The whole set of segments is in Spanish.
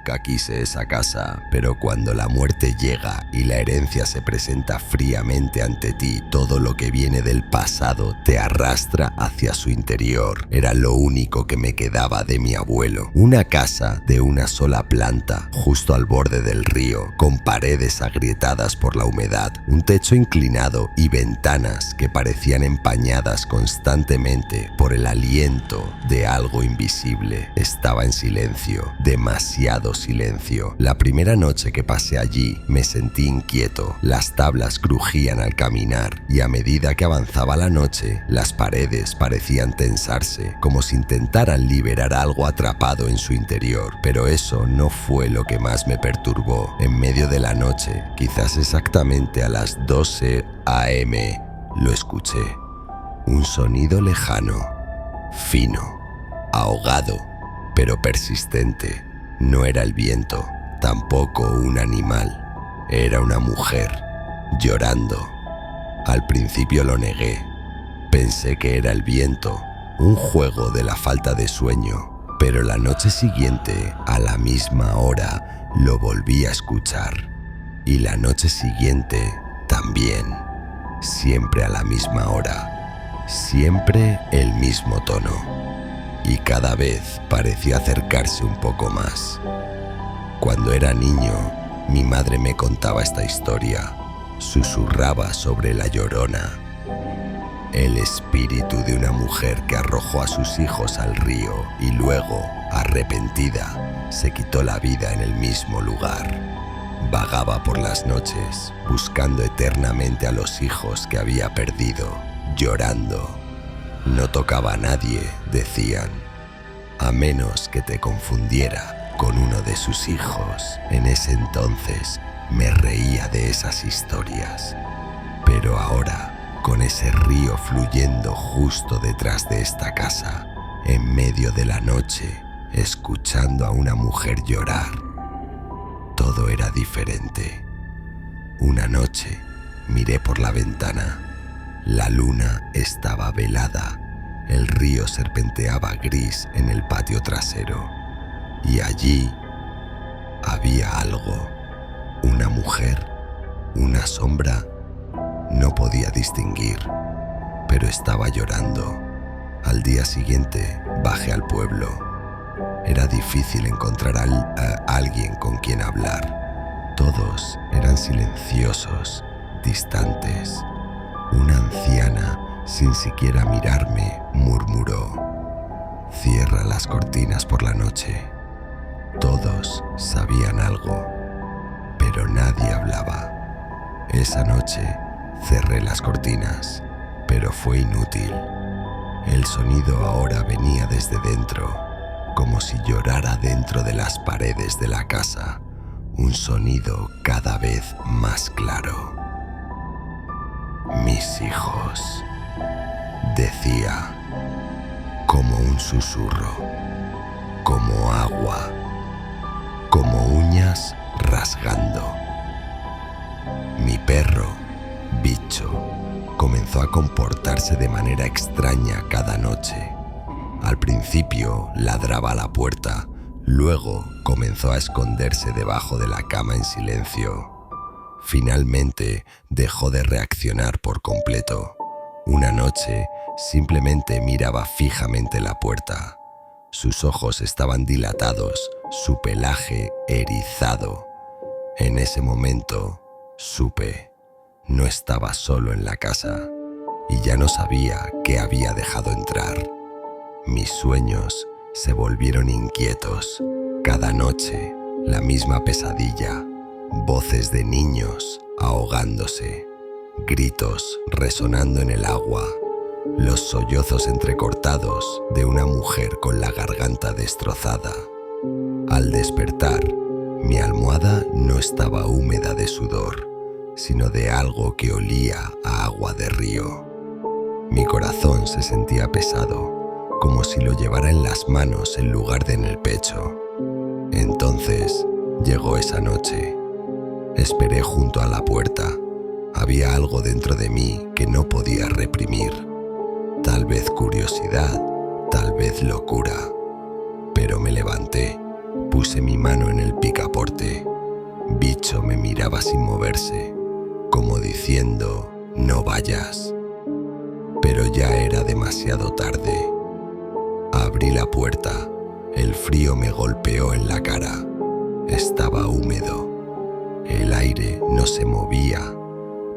Nunca quise esa casa, pero cuando la muerte llega y la herencia se presenta fríamente ante ti, todo lo que viene del pasado te arrastra hacia su interior. Era lo único que me quedaba de mi abuelo. Una casa de una sola planta, justo al borde del río, con paredes agrietadas por la humedad, un techo inclinado y ventanas que parecían empañadas constantemente por el aliento de algo invisible. Estaba en silencio, demasiado silencio. La primera noche que pasé allí me sentí inquieto. Las tablas crujían al caminar y a medida que avanzaba la noche, las paredes parecían tensarse, como si intentaran liberar algo atrapado en su interior. Pero eso no fue lo que más me perturbó. En medio de la noche, quizás exactamente a las 12 a.m., lo escuché. Un sonido lejano, fino, ahogado, pero persistente. No era el viento, tampoco un animal. Era una mujer, llorando. Al principio lo negué. Pensé que era el viento, un juego de la falta de sueño. Pero la noche siguiente, a la misma hora, lo volví a escuchar. Y la noche siguiente, también. Siempre a la misma hora. Siempre el mismo tono. Y cada vez parecía acercarse un poco más. Cuando era niño, mi madre me contaba esta historia. Susurraba sobre la Llorona, el espíritu de una mujer que arrojó a sus hijos al río y luego, arrepentida, se quitó la vida en el mismo lugar. Vagaba por las noches, buscando eternamente a los hijos que había perdido, llorando. No tocaba a nadie, decían, a menos que te confundiera con uno de sus hijos. En ese entonces me reía de esas historias. Pero ahora, con ese río fluyendo justo detrás de esta casa, en medio de la noche, escuchando a una mujer llorar, todo era diferente. Una noche miré por la ventana. La luna estaba velada. El río serpenteaba gris en el patio trasero. Y allí había algo. Una mujer, una sombra. No podía distinguir, pero estaba llorando. Al día siguiente bajé al pueblo. Era difícil encontrar a alguien con quien hablar. Todos eran silenciosos, distantes. Una anciana, sin siquiera mirarme, murmuró: «Cierra las cortinas por la noche». Todos sabían algo, pero nadie hablaba. Esa noche cerré las cortinas, pero fue inútil. El sonido ahora venía desde dentro, como si llorara dentro de las paredes de la casa, un sonido cada vez más claro. «Mis hijos», decía, como un susurro, como agua, como uñas rasgando. Mi perro, Bicho, comenzó a comportarse de manera extraña cada noche. Al principio ladraba a la puerta, luego comenzó a esconderse debajo de la cama en silencio. Finalmente dejó de reaccionar por completo. Una noche simplemente miraba fijamente la puerta. Sus ojos estaban dilatados, su pelaje erizado. En ese momento supe, no estaba solo en la casa y ya no sabía qué había dejado entrar. Mis sueños se volvieron inquietos. Cada noche, la misma pesadilla. Voces de niños ahogándose, gritos resonando en el agua, los sollozos entrecortados de una mujer con la garganta destrozada. Al despertar, mi almohada no estaba húmeda de sudor, sino de algo que olía a agua de río. Mi corazón se sentía pesado, como si lo llevara en las manos en lugar de en el pecho. Entonces llegó esa noche. Esperé junto a la puerta. Había algo dentro de mí que no podía reprimir. Tal vez curiosidad, tal vez locura. Pero me levanté, Puse mi mano en el picaporte. Bicho me miraba sin moverse, como diciendo, no vayas. Pero ya era demasiado tarde. Abrí la puerta. El frío me golpeó en la cara. Estaba húmedo. El aire no se movía,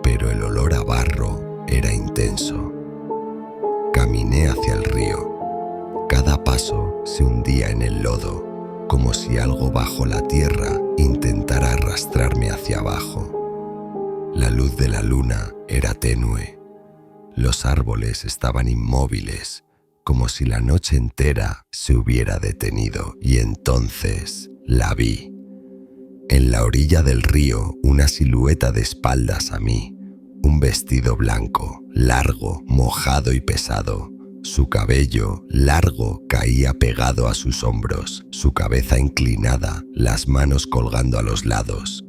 pero el olor a barro era intenso. Caminé hacia el río. Cada paso se hundía en el lodo, como si algo bajo la tierra intentara arrastrarme hacia abajo. La luz de la luna era tenue. Los árboles estaban inmóviles, como si la noche entera se hubiera detenido, y entonces la vi. En la orilla del río, una silueta de espaldas a mí, un vestido blanco, largo, mojado y pesado. Su cabello, largo, caía pegado a sus hombros, su cabeza inclinada, las manos colgando a los lados.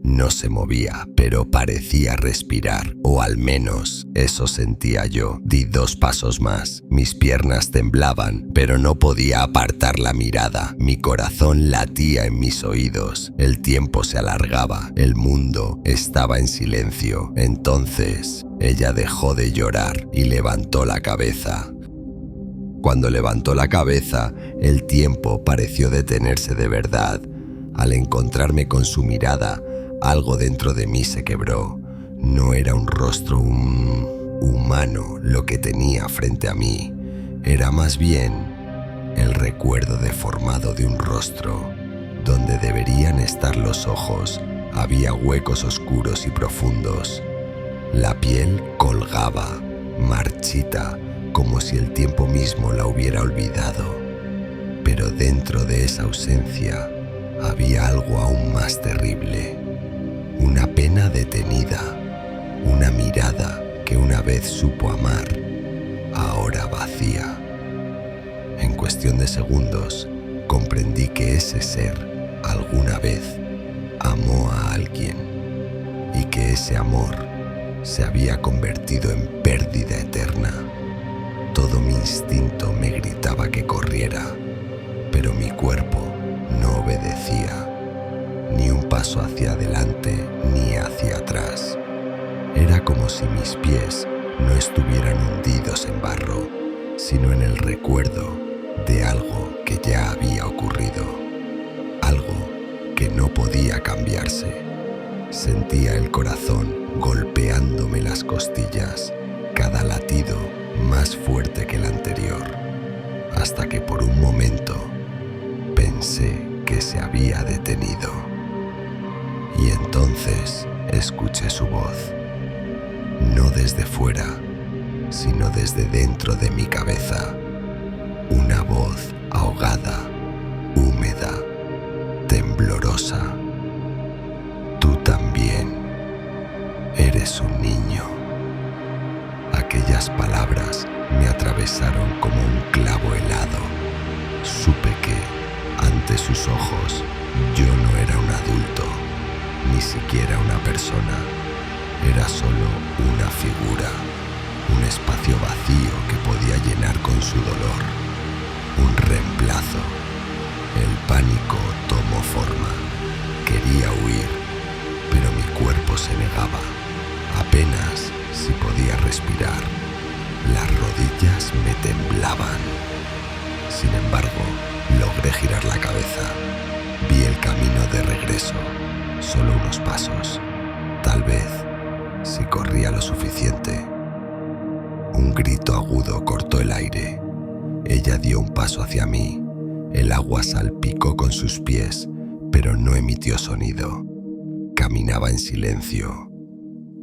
No se movía, pero parecía respirar, o al menos eso sentía yo. Di 2 pasos más. Mis piernas temblaban, pero no podía apartar la mirada. Mi corazón latía en mis oídos. El tiempo se alargaba. El mundo estaba en silencio. Entonces, ella dejó de llorar y levantó la cabeza. Cuando levantó la cabeza, el tiempo pareció detenerse de verdad. Al encontrarme con su mirada, algo dentro de mí se quebró. No era un rostro humano lo que tenía frente a mí. Era más bien el recuerdo deformado de un rostro. Donde deberían estar los ojos, había huecos oscuros y profundos. La piel colgaba, marchita, como si el tiempo mismo la hubiera olvidado. Pero dentro de esa ausencia había algo aún más terrible. Una pena detenida, una mirada que una vez supo amar, ahora vacía. En cuestión de segundos, comprendí que ese ser alguna vez amó a alguien y que ese amor se había convertido en pérdida eterna. Todo mi instinto me gritaba que corriera, pero mi cuerpo no obedecía. Ni un paso hacia adelante ni hacia atrás. Era como si mis pies no estuvieran hundidos en barro, sino en el recuerdo de algo que ya había ocurrido. Algo que no podía cambiarse. Sentía el corazón golpeándome las costillas, cada latido más fuerte que el anterior, hasta que por un momento pensé que se había detenido. Y entonces escuché su voz, no desde fuera, sino desde dentro de mi cabeza. Una voz ahogada, húmeda, temblorosa. Tú también eres un niño. Aquellas palabras me atravesaron como un clavo helado. Supe que, ante sus ojos, yo no era un adulto, ni siquiera una persona. Era solo una figura, un espacio vacío que podía llenar con su dolor. Un reemplazo. El pánico tomó forma. Quería huir, pero mi cuerpo se negaba. Apenas si podía respirar. Las rodillas me temblaban. Sin embargo, logré girar la cabeza. Vi el camino de regreso. Solo unos pasos. Tal vez, si corría lo suficiente. Un grito agudo cortó el aire. Ella dio un paso hacia mí. El agua salpicó con sus pies, pero no emitió sonido. Caminaba en silencio.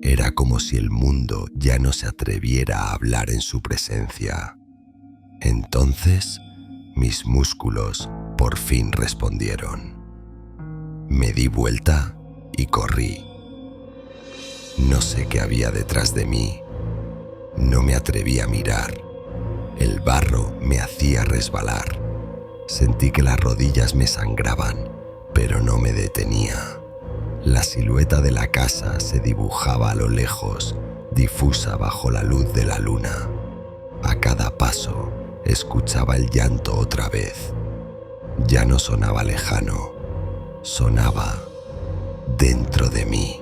Era como si el mundo ya no se atreviera a hablar en su presencia. Entonces, mis músculos por fin respondieron. Me di vuelta y corrí. No sé qué había detrás de mí. No me atreví a mirar. El barro me hacía resbalar. Sentí que las rodillas me sangraban, pero no me detenía. La silueta de la casa se dibujaba a lo lejos, difusa bajo la luz de la luna. A cada paso, escuchaba el llanto otra vez. ya no sonaba lejano, sonaba dentro de mí.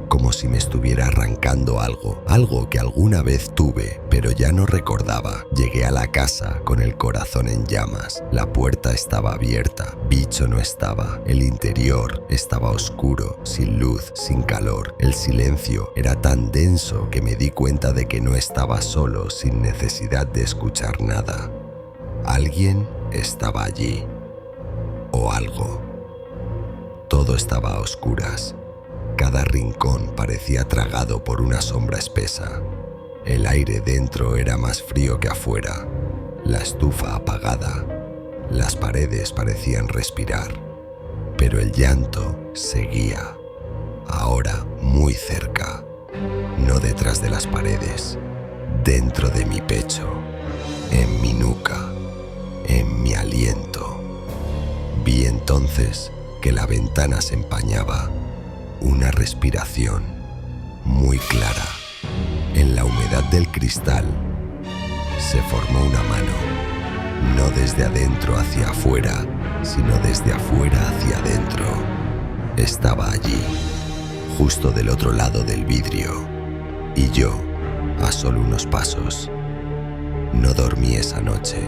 Como si me estuviera arrancando algo que alguna vez tuve, pero ya no recordaba. Llegué a la casa con el corazón en llamas. La puerta estaba abierta, Bicho no estaba. El interior estaba oscuro, sin luz, sin calor. El silencio era tan denso que me di cuenta de que no estaba solo, sin necesidad de escuchar nada. Alguien estaba allí. O algo. Todo estaba a oscuras. Cada rincón parecía tragado por una sombra espesa. El aire dentro era más frío que afuera, la estufa apagada, las paredes parecían respirar, pero el llanto seguía, ahora muy cerca, no detrás de las paredes, dentro de mi pecho, en mi nuca, en mi aliento. Vi entonces que la ventana se empañaba. Una respiración muy clara. En la humedad del cristal se formó una mano, no desde adentro hacia afuera, sino desde afuera hacia adentro. Estaba allí, justo del otro lado del vidrio, y yo, a solo unos pasos. No dormí esa noche.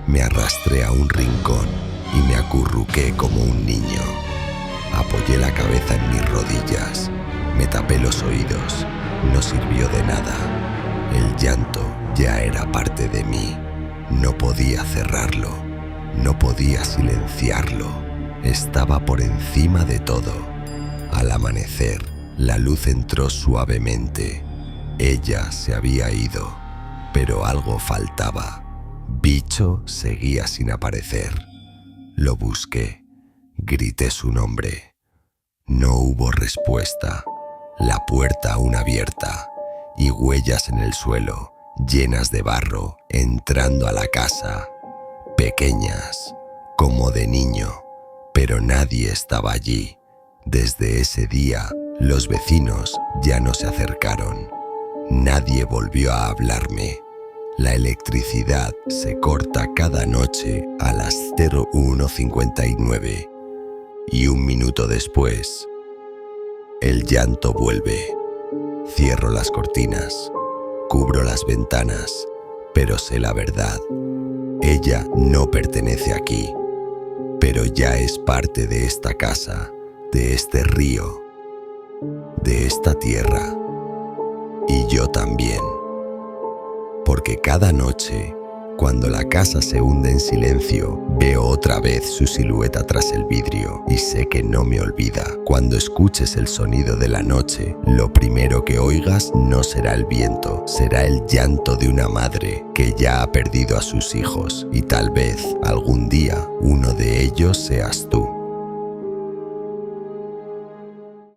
Me arrastré a un rincón y me acurruqué como un niño. Apoyé la cabeza en mis rodillas, me tapé los oídos, no sirvió de nada. El llanto ya era parte de mí, no podía cerrarlo, no podía silenciarlo, estaba por encima de todo. Al amanecer, la luz entró suavemente, ella se había ido, pero algo faltaba. Bicho seguía sin aparecer. Lo busqué. Grité su nombre. No hubo respuesta. La puerta aún abierta y huellas en el suelo, llenas de barro, entrando a la casa. Pequeñas, como de niño, pero nadie estaba allí. Desde ese día, los vecinos ya no se acercaron. Nadie volvió a hablarme. La electricidad se corta cada noche a las 01:59. Y un minuto después, el llanto vuelve. Cierro las cortinas, cubro las ventanas, pero sé la verdad. Ella no pertenece aquí, pero ya es parte de esta casa, de este río, de esta tierra. Y yo también. Porque cada noche, cuando la casa se hunde en silencio, veo otra vez su silueta tras el vidrio y sé que no me olvida. Cuando escuches el sonido de la noche, lo primero que oigas no será el viento, será el llanto de una madre que ya ha perdido a sus hijos y tal vez algún día uno de ellos seas tú.